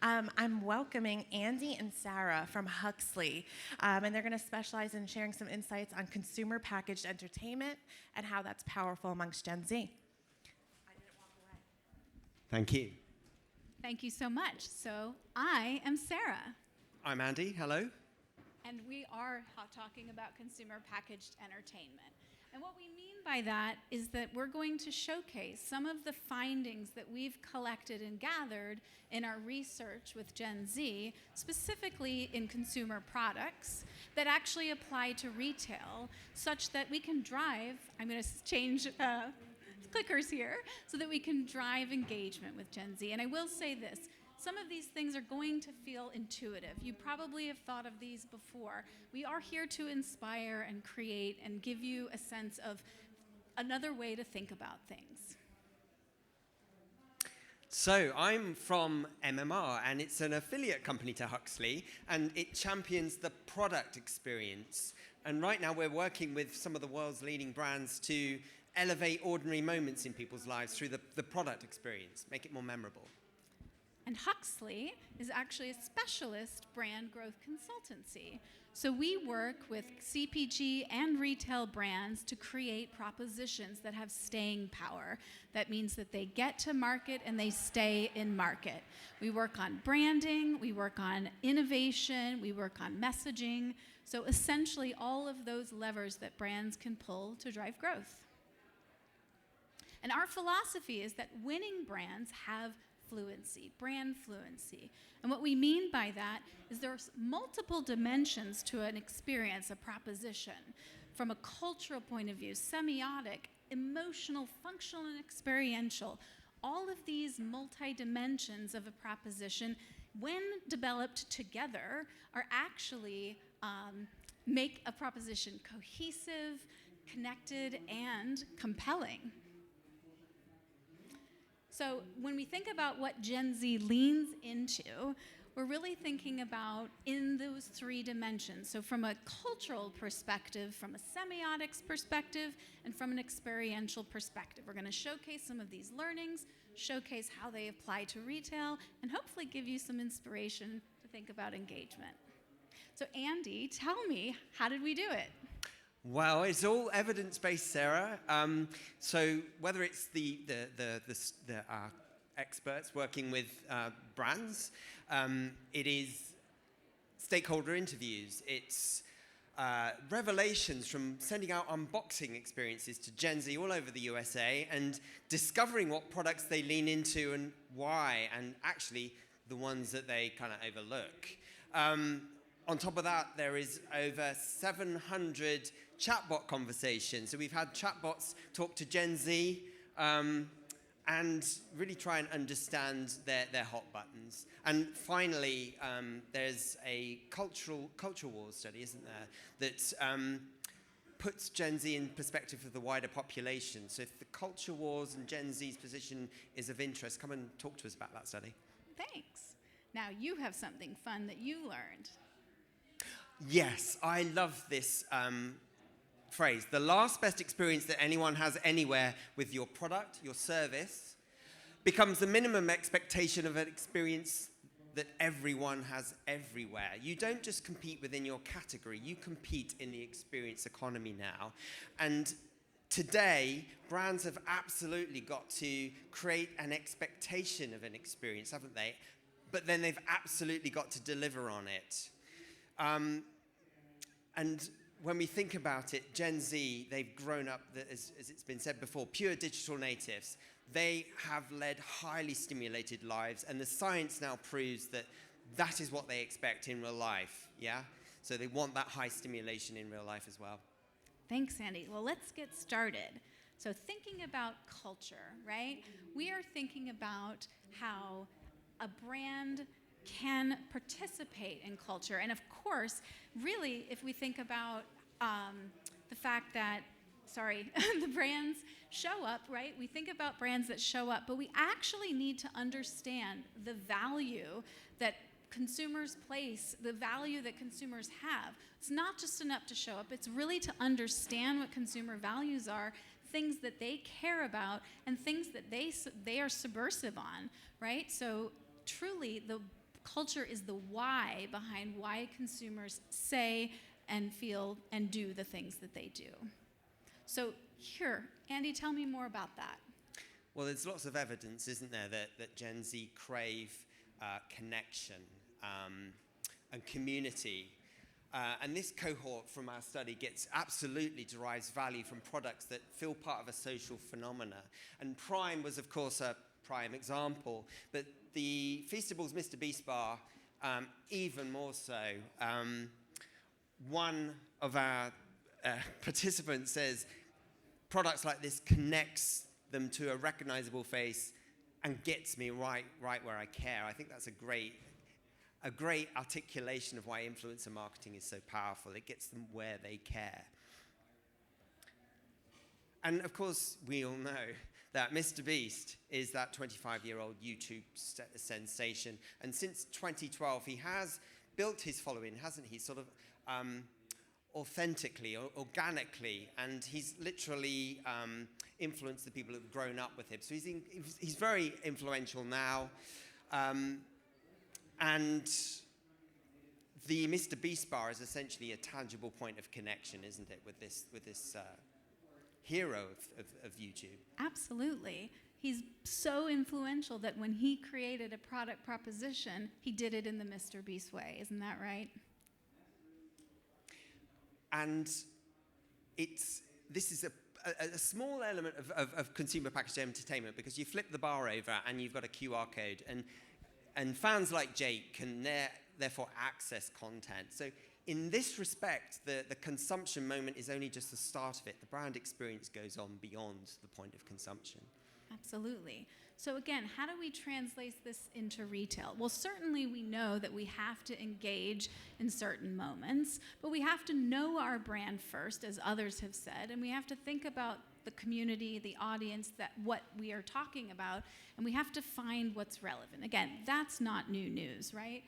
I'm welcoming Andy and Sarah from Huxley, and they're going to specialize in sharing some insights on consumer packaged entertainment and how that's powerful amongst Gen Z. I didn't walk away. Thank you. Thank you so much. So I am Sarah. I'm Andy. Hello. And we are talking about consumer packaged entertainment. And what we mean by that is that we're going to showcase some of the findings that we've collected and gathered in our research with Gen Z, specifically in consumer products, that actually apply to retail, such that we can drive, I'm going to change clickers here, so that we can drive engagement with Gen Z. And I will say this. Some of these things are going to feel intuitive. You probably have thought of these before. We are here to inspire and create and give you a sense of another way to think about things. So I'm from MMR, and it's an affiliate company to Huxley, and it champions the product experience. And right now we're working with some of the world's leading brands to elevate ordinary moments in people's lives through the product experience, make it more memorable. And Huxley is actually a specialist brand growth consultancy. So we work with CPG and retail brands to create propositions that have staying power. That means that they get to market and they stay in market. We work on branding, we work on innovation, we work on messaging. So essentially all of those levers that brands can pull to drive growth. And our philosophy is that winning brands have fluency, brand fluency. And what we mean by that is there's multiple dimensions to an experience, a proposition. From a cultural point of view, semiotic, emotional, functional, and experiential. All of these multi-dimensions of a proposition, when developed together, are actually make a proposition cohesive, connected, and compelling. So when we think about what Gen Z leans into, we're really thinking about in those three dimensions. So from a cultural perspective, from a semiotics perspective, and from an experiential perspective. We're going to showcase some of these learnings, showcase how they apply to retail, and hopefully give you some inspiration to think about engagement. So Andy, tell me, how did we do it? Well, it's all evidence-based, Sarah. So whether it's the experts working with brands, it is stakeholder interviews, it's revelations from sending out unboxing experiences to Gen Z all over the USA and discovering what products they lean into and why, and actually the ones that they kind of overlook. On top of that, there is over 700 chatbot conversations. So we've had chatbots talk to Gen Z and really try and understand their hot buttons. And finally, there's a culture wars study, isn't there, that puts Gen Z in perspective of the wider population. So if the culture wars and Gen Z's position is of interest, come and talk to us about that study. Thanks. Now you have something fun that you learned. Yes, I love this phrase. The last best experience that anyone has anywhere with your product, your service, becomes the minimum expectation of an experience that everyone has everywhere. You don't just compete within your category, you compete in the experience economy now. And today, brands have absolutely got to create an expectation of an experience, haven't they? But then they've absolutely got to deliver on it. And when we think about it, Gen Z, they've grown up, as it's been said before, pure digital natives. They have led highly stimulated lives, and the science now proves that that is what they expect in real life, yeah? So they want that high stimulation in real life as well. Thanks, Andy. Well, let's get started. So thinking about culture, right? We are thinking about how a brand can participate in culture. And of course, really, if we think about the fact that, the brands show up, right? We think about brands that show up, but we actually need to understand the value that consumers place, the value that consumers have. It's not just enough to show up, it's really to understand what consumer values are, things that they care about, and things that they are subversive on, right? So truly, the Culture is the why behind why consumers say and feel and do the things that they do. So here, Andy, tell me more about that. Well, there's lots of evidence, isn't there, that Gen Z crave connection and community. And this cohort from our study derives value from products that feel part of a social phenomena. And Prime was, of course, a prime example, but the Feastables Mr. Beast bar, even more so. One of our participants says products like this connects them to a recognizable face and gets me right where I care. I think that's a great articulation of why influencer marketing is so powerful. It gets them where they care. And of course, we all know that Mr. Beast is that 25-year-old YouTube sensation. And since 2012, he has built his following, hasn't he? Sort of authentically, organically. And he's literally influenced the people who have grown up with him. So he's very influential now. And the Mr. Beast bar is essentially a tangible point of connection, isn't it, with this hero of YouTube? Absolutely. He's so influential that when he created a product proposition, he did it in the Mr. Beast way. Isn't that right? And this is a small element of consumer packaged entertainment, because you flip the bar over and you've got a QR code, and fans like Jake can therefore access content. So in this respect, the consumption moment is only just the start of it. The brand experience goes on beyond the point of consumption. Absolutely. So again, how do we translate this into retail? Well, certainly we know that we have to engage in certain moments, but we have to know our brand first, as others have said, and we have to think about the community, the audience, what we are talking about, and we have to find what's relevant. Again, that's not new news, right?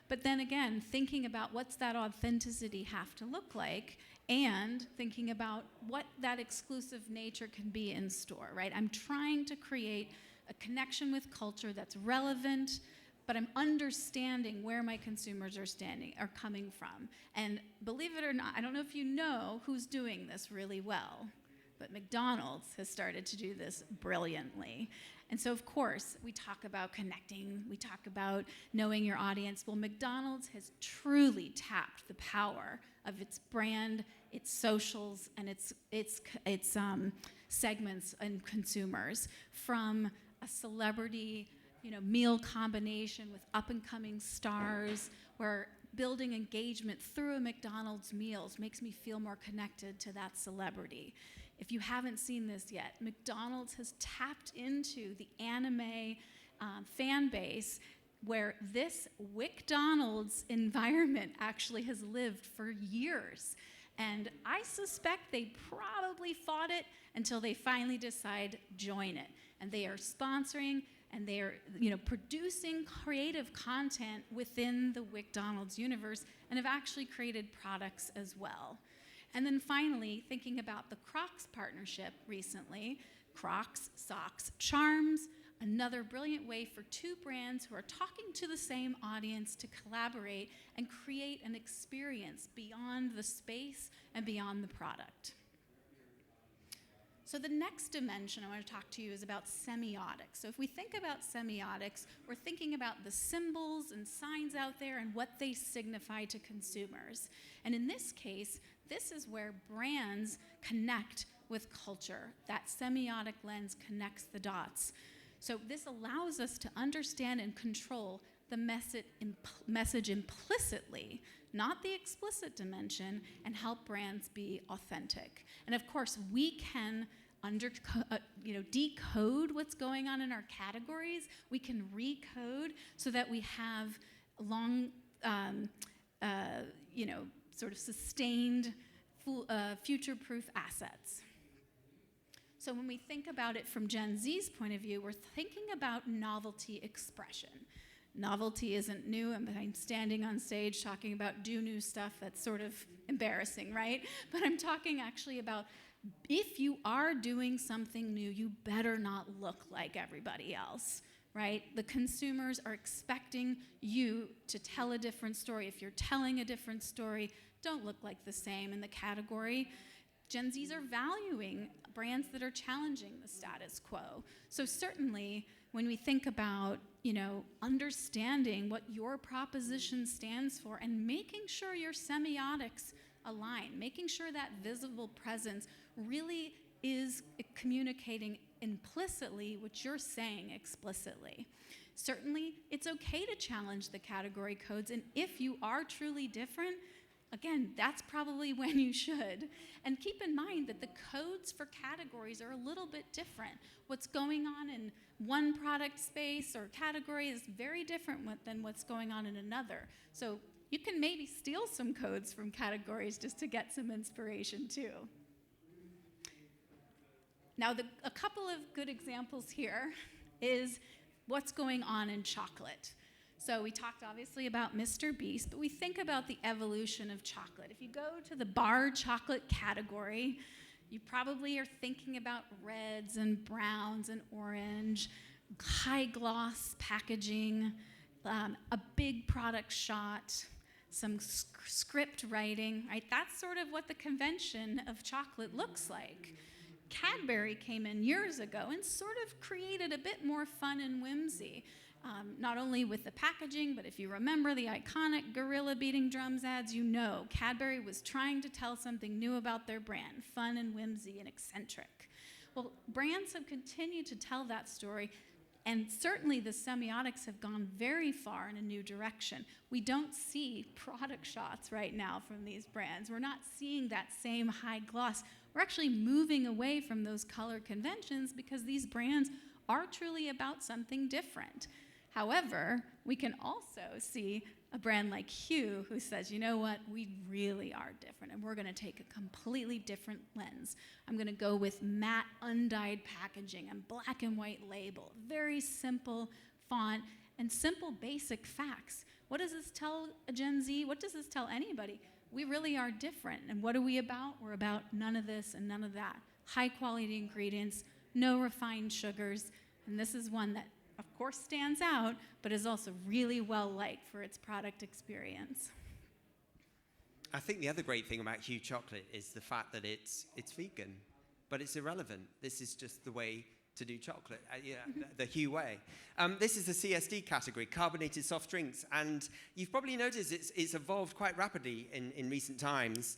But then again, thinking about what's that authenticity have to look like, and thinking about what that exclusive nature can be in store, right? I'm trying to create a connection with culture that's relevant, but I'm understanding where my consumers are coming from. And believe it or not, I don't know if you know who's doing this really well, but McDonald's has started to do this brilliantly. And so, of course, we talk about connecting, we talk about knowing your audience. Well, McDonald's has truly tapped the power of its brand, its socials, and its segments and consumers, from a celebrity, meal combination with up-and-coming stars, where building engagement through a McDonald's meals makes me feel more connected to that celebrity. If you haven't seen this yet, McDonald's has tapped into the anime fan base, where this WickDonald's environment actually has lived for years. And I suspect they probably fought it until they finally decide join it. And they are sponsoring and they are producing creative content within the WickDonald's universe, and have actually created products as well. And then finally, thinking about the Crocs partnership recently, Crocs, socks, charms, another brilliant way for two brands who are talking to the same audience to collaborate and create an experience beyond the space and beyond the product. So the next dimension I want to talk to you is about semiotics. So if we think about semiotics, we're thinking about the symbols and signs out there and what they signify to consumers. And in this case, this is where brands connect with culture. That semiotic lens connects the dots. So this allows us to understand and control the message implicitly, not the explicit dimension, and help brands be authentic. And of course, we can decode what's going on in our categories. We can recode so that we have long, sort of sustained, future-proof assets. So when we think about it from Gen Z's point of view, we're thinking about novelty expression. Novelty isn't new. I'm standing on stage talking about do new stuff. That's sort of embarrassing, right? But I'm talking actually about, if you are doing something new, you better not look like everybody else. right? The consumers are expecting you to tell a different story. If you're telling a different story, don't look like the same in the category. Gen Zs are valuing brands that are challenging the status quo. So certainly, when we think about, understanding what your proposition stands for and making sure your semiotics align, making sure that visible presence really is communicating implicitly what you're saying explicitly. Certainly, it's okay to challenge the category codes, and if you are truly different, again, that's probably when you should. And keep in mind that the codes for categories are a little bit different. What's going on in one product space or category is very different than what's going on in another. So you can maybe steal some codes from categories just to get some inspiration too. Now, a couple of good examples here is what's going on in chocolate. So we talked obviously about Mr. Beast, but we think about the evolution of chocolate. If you go to the bar chocolate category, you probably are thinking about reds and browns and orange, high gloss packaging, a big product shot, some script writing, right? That's sort of what the convention of chocolate looks like. Cadbury came in years ago and sort of created a bit more fun and whimsy. Not only with the packaging, but if you remember the iconic gorilla beating drums ads, Cadbury was trying to tell something new about their brand, fun and whimsy and eccentric. Well, brands have continued to tell that story, and certainly the semiotics have gone very far in a new direction. We don't see product shots right now from these brands. We're not seeing that same high gloss. We're actually moving away from those color conventions because these brands are truly about something different. However, we can also see a brand like Hue who says, you know what, we really are different, and we're going to take a completely different lens. I'm going to go with matte, undyed packaging and black and white label, very simple font, and simple basic facts. What does this tell a Gen Z? What does this tell anybody? We really are different. And what are we about? We're about none of this and none of that. High quality ingredients, no refined sugars, and this is one that of course stands out, but is also really well liked for its product experience. I think the other great thing about Hue chocolate is the fact that it's vegan, but it's irrelevant. This is just the way to do chocolate, the Hue way. This is the CSD category, carbonated soft drinks, and you've probably noticed it's evolved quite rapidly in recent times.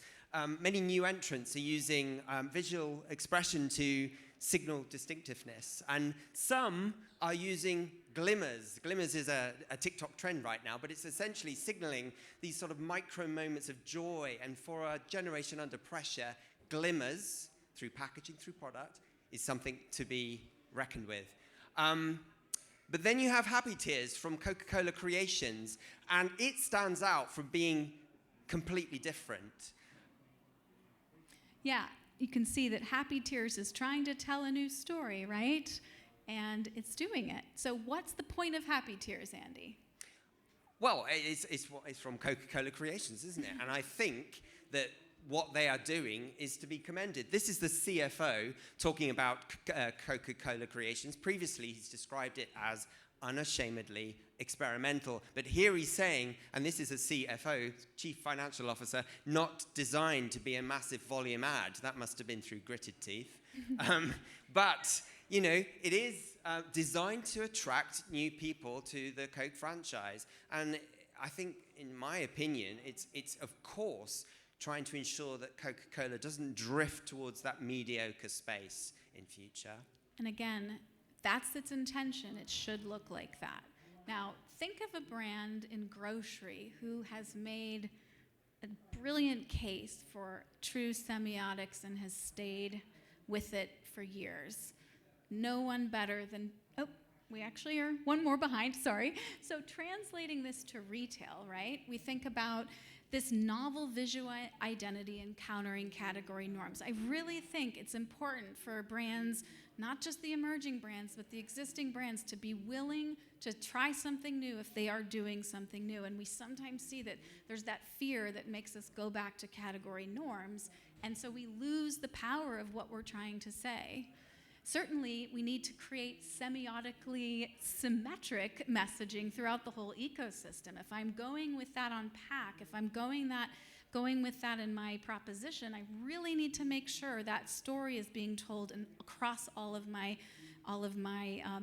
Many new entrants are using visual expression to signal distinctiveness, and some are using glimmers. Glimmers is a TikTok trend right now, but it's essentially signaling these sort of micro moments of joy, and for a generation under pressure, glimmers, through packaging, through product, is something to be reckoned with. But then you have Happy Tears from Coca-Cola Creations, and it stands out from being completely different. Yeah, you can see that Happy Tears is trying to tell a new story, right? And it's doing it. So what's the point of Happy Tears, Andy? Well, it's from Coca-Cola Creations, isn't it? And I think that what they are doing is to be commended. This is the CFO talking about Coca-Cola Creations. Previously, he's described it as unashamedly experimental. But here he's saying, and this is a CFO, Chief Financial Officer, not designed to be a massive volume ad. That must have been through gritted teeth. But, it is designed to attract new people to the Coke franchise. And I think, in my opinion, it's of course trying to ensure that Coca-Cola doesn't drift towards that mediocre space in future. And again, that's its intention. It should look like that. Now, think of a brand in grocery who has made a brilliant case for true semiotics and has stayed with it for years. No one better than, we actually are one more behind, sorry. So translating this to retail, right? We think about this novel visual identity and countering category norms. I really think it's important for brands, not just the emerging brands, but the existing brands, to be willing to try something new if they are doing something new. And we sometimes see that there's that fear that makes us go back to category norms, and so we lose the power of what we're trying to say. Certainly, we need to create semiotically symmetric messaging throughout the whole ecosystem. If I'm going with that on pack, if I'm going with that in my proposition, I really need to make sure that story is being told across all of my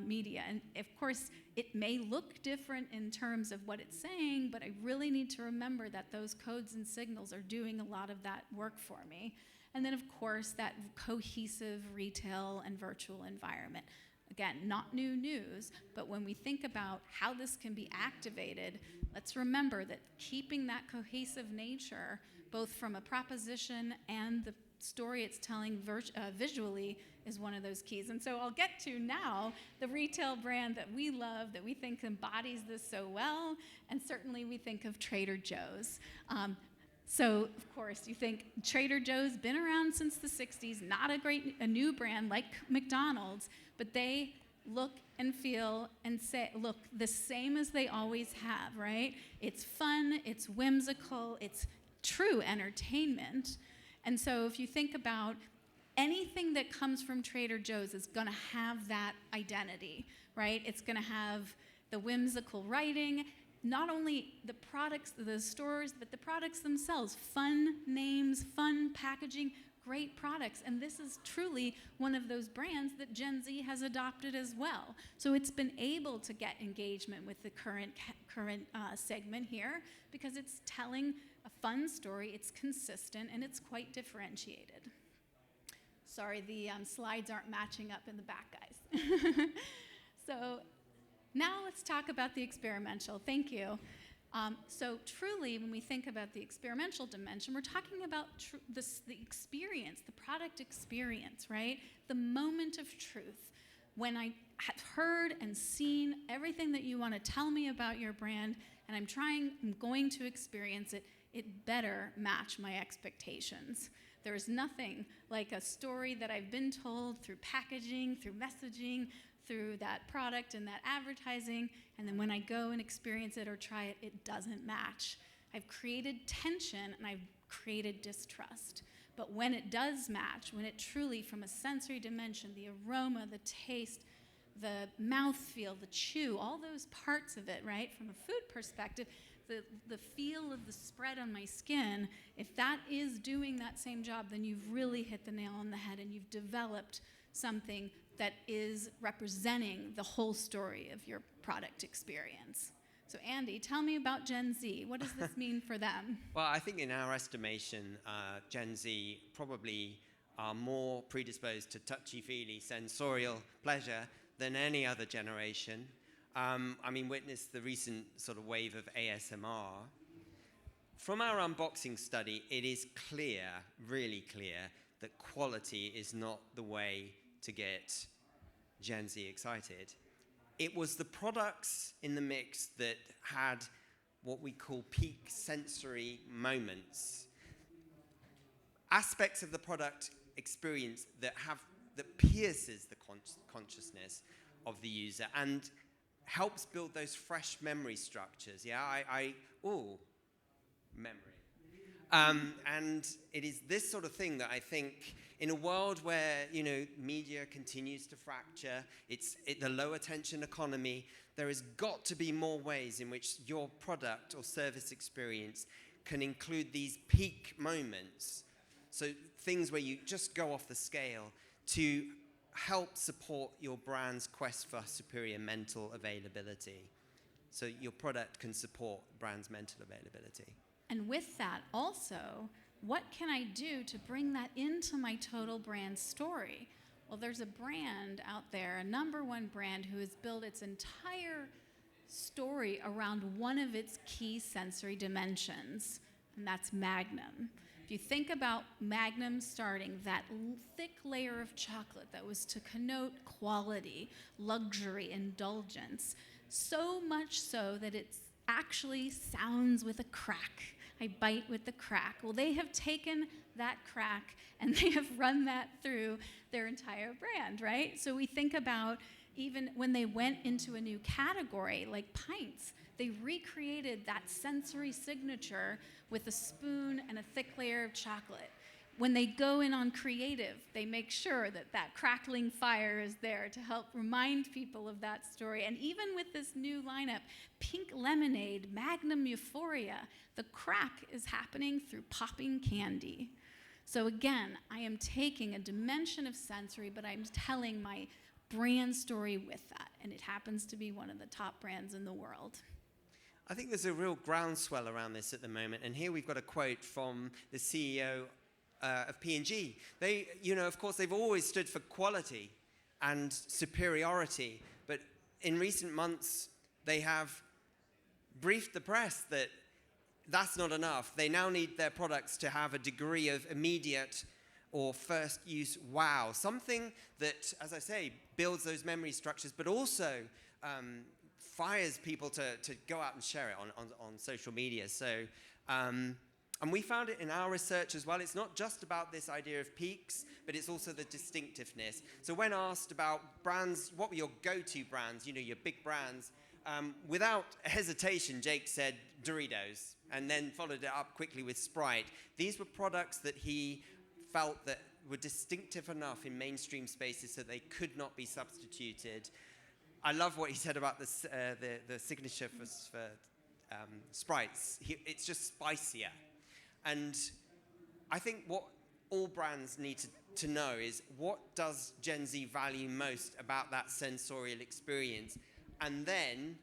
media. And of course, it may look different in terms of what it's saying, but I really need to remember that those codes and signals are doing a lot of that work for me. And then, of course, that cohesive retail and virtual environment. Again, not new news, but when we think about how this can be activated, let's remember that keeping that cohesive nature, both from a proposition and the story it's telling visually, is one of those keys. And so I'll get to now the retail brand that we love, that we think embodies this so well, and certainly we think of Trader Joe's. So, of course, you think Trader Joe's been around since the 60s, not a new brand like McDonald's, but they look and feel and look the same as they always have, right? It's fun, it's whimsical, it's true entertainment. And so if you think about anything that comes from Trader Joe's is going to have that identity, right? It's going to have the whimsical writing, not only the products, the stores, but the products themselves. Fun names, fun packaging, great products. And this is truly one of those brands that Gen Z has adopted as well. So it's been able to get engagement with the current segment here because it's telling a fun story, it's consistent, and it's quite differentiated. Sorry, the slides aren't matching up in the back, guys. So now let's talk about the experiential. Thank you. So truly, when we think about the experiential dimension, we're talking about the experience, the product experience, right? The moment of truth. When I have heard and seen everything that you want to tell me about your brand, and I'm going to experience it, it better match my expectations. There is nothing like a story that I've been told through packaging, through messaging, through that product and that advertising, and then when I go and experience it or try it, it doesn't match. I've created tension and I've created distrust. But when it does match, when it truly, from a sensory dimension, the aroma, the taste, the mouthfeel, the chew, all those parts of it, right, from a food perspective, the feel of the spread on my skin, if that is doing that same job, then you've really hit the nail on the head and you've developed something that is representing the whole story of your product experience. So Andy, tell me about Gen Z. What does this mean for them? Well, I think in our estimation, Gen Z probably are more predisposed to touchy-feely sensorial pleasure than any other generation. Witness the recent sort of wave of ASMR. From our unboxing study, it is clear, really clear, that quality is not the way to get Gen Z excited. It was the products in the mix that had what we call peak sensory moments. Aspects of the product experience that pierces the consciousness of the user and helps build those fresh memory structures. Yeah, memory. And it is this sort of thing that I think, in a world where media continues to fracture, the low attention economy, there has got to be more ways in which your product or service experience can include these peak moments. So things where you just go off the scale to help support your brand's quest for superior mental availability. So your product can support brand's mental availability. And with that also, what can I do to bring that into my total brand story? Well, there's a brand out there, a number one brand, who has built its entire story around one of its key sensory dimensions, and that's Magnum. If you think about Magnum starting, that thick layer of chocolate that was to connote quality, luxury, indulgence, so much so that it actually sounds with a crack. I bite with the crack. Well, they have taken that crack and they have run that through their entire brand, right? So we think about even when they went into a new category like pints, they recreated that sensory signature with a spoon and a thick layer of chocolate. when they go in on creative, they make sure that that crackling fire is there to help remind people of that story. And even with this new lineup, Pink Lemonade, Magnum Euphoria, the crack is happening through popping candy. So again, I am taking a dimension of sensory, but I'm telling my brand story with that. And it happens to be one of the top brands in the world. I think there's a real groundswell around this at the moment. And here we've got a quote from the CEO of P&G. They, of course, they've always stood for quality and superiority. But in recent months, they have briefed the press that that's not enough. They now need their products to have a degree of immediate or first use wow. Something that, as I say, builds those memory structures, but also fires people to go out and share it on social media. So, and we found it in our research as well. It's not just about this idea of peaks, but it's also the distinctiveness. So when asked about brands, what were your go-to brands, your big brands, without hesitation, Jake said Doritos, and then followed it up quickly with Sprite. These were products that he felt that were distinctive enough in mainstream spaces so they could not be substituted. I love what he said about the signature for Sprites. It's just spicier. And I think what all brands need to know is, what does Gen Z value most about that sensorial experience? And then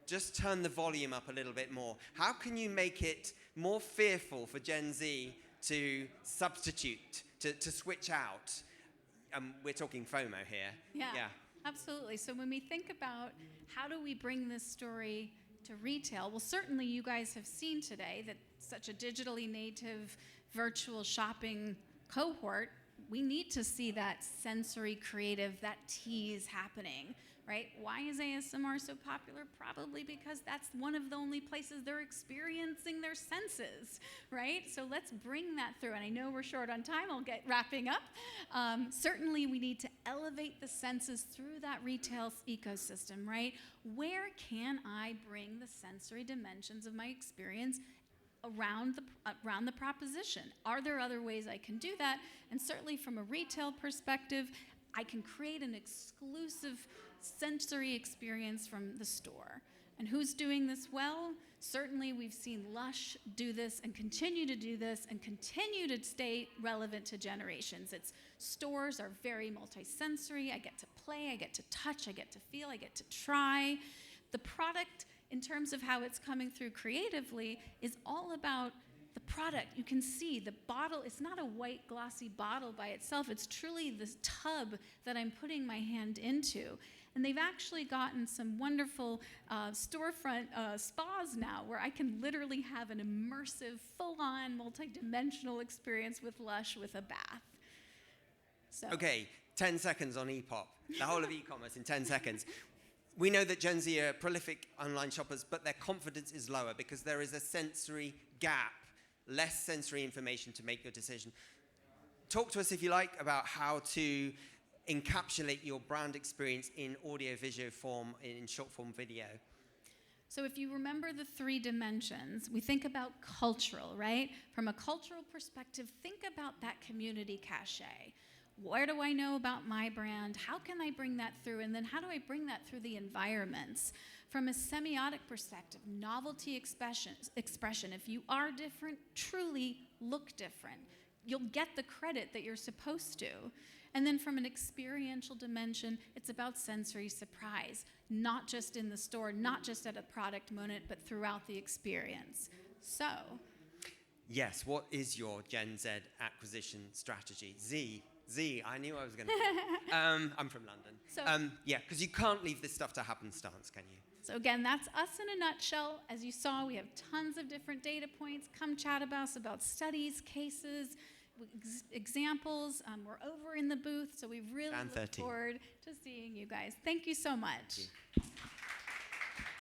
just turn the volume up a little bit more. How can you make it more fearful for Gen Z to substitute, to switch out? We're talking FOMO here. Yeah, absolutely. So when we think about how do we bring this story to retail, well, certainly you guys have seen today that such a digitally native virtual shopping cohort, we need to see that sensory creative, that tease happening, right? Why is ASMR so popular? Probably because that's one of the only places they're experiencing their senses, right? So let's bring that through. And I know we're short on time. I'll get wrapping up. Certainly, we need to elevate the senses through that retail ecosystem, right? Where can I bring the sensory dimensions of my experience around the proposition? Are there other ways I can do that? And certainly from a retail perspective, I can create an exclusive sensory experience from the store. And who's doing this well? Certainly we've seen Lush do this and continue to do this and continue to stay relevant to generations. Its stores are very multisensory. I get to play, I get to touch, I get to feel, I get to try. The product, in terms of how it's coming through creatively, is all about the product. You can see the bottle, it's not a white glossy bottle by itself, it's truly this tub that I'm putting my hand into. And they've actually gotten some wonderful storefront spas now where I can literally have an immersive, full-on, multi-dimensional experience with Lush with a bath. So. Okay, 10 seconds on e-pop. The whole of e-commerce in 10 seconds. We know that Gen Z are prolific online shoppers, but their confidence is lower because there is a sensory gap, less sensory information to make your decision. Talk to us, if you like, about how to encapsulate your brand experience in audio-visual form, in short-form video. So if you remember the 3 dimensions, we think about cultural, right? From a cultural perspective, think about that community cachet. Where do I know about my brand? How can I bring that through? And then how do I bring that through the environments? From a semiotic perspective, novelty expression. If you are different, truly look different. You'll get the credit that you're supposed to. And then from an experiential dimension, it's about sensory surprise, not just in the store, not just at a product moment, but throughout the experience. So. Yes, what is your Gen Z acquisition strategy? Z, I knew I was going to. I'm from London. So, yeah, because you can't leave this stuff to happenstance, can you? So again, that's us in a nutshell. As you saw, we have tons of different data points. Come chat about studies, cases, examples. We're over in the booth, so we really look forward to seeing you guys. Thank you so much.